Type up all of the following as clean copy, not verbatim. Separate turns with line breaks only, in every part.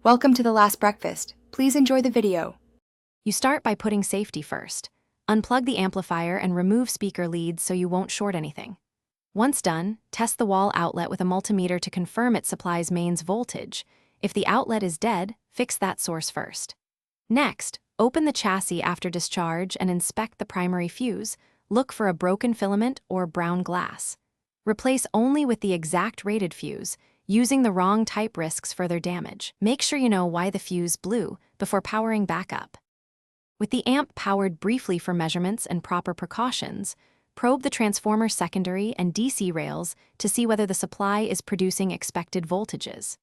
Welcome to the last breakfast. Please enjoy the video.
You start by putting safety first. Unplug the amplifier and remove speaker leads so you won't short anything. Once done, test the wall outlet with a multimeter to confirm it supplies mains voltage. If the outlet is dead, fix that source first. Next, open the chassis after discharge and inspect the primary fuse. Look for a broken filament or brown glass. Replace only with the exact rated fuse. Using the wrong type risks further damage. Make sure you know why the fuse blew before powering back up. With the amp powered briefly for measurements and proper precautions, probe the transformer secondary and DC rails to see whether the supply is producing expected voltages.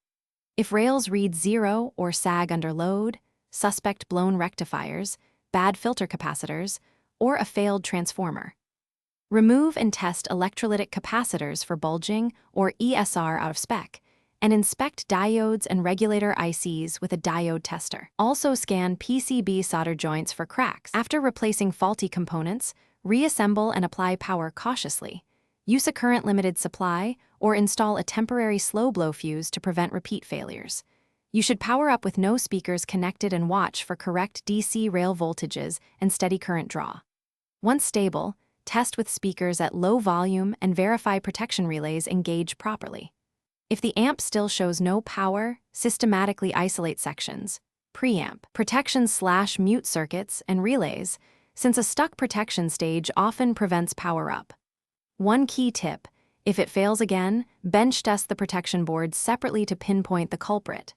If rails read 0 or sag under load, suspect blown rectifiers, bad filter capacitors, or a failed transformer. Remove and test electrolytic capacitors for bulging or ESR out of spec, and inspect diodes and regulator ICs with a diode tester. Also scan PCB solder joints for cracks. After replacing faulty components, reassemble and apply power cautiously. Use a current-limited supply or install a temporary slow-blow fuse to prevent repeat failures. You should power up with no speakers connected and watch for correct DC rail voltages and steady current draw. Once stable, test with speakers at low volume and verify protection relays engage properly. If the amp still shows no power, systematically isolate sections, preamp, protection/mute circuits, and relays, since a stuck protection stage often prevents power up. One key tip: if it fails again, bench test the protection board separately to pinpoint the culprit.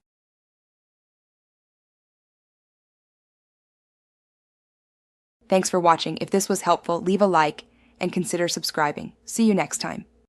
Thanks for watching. If this was helpful, leave a like and consider subscribing. See you next time.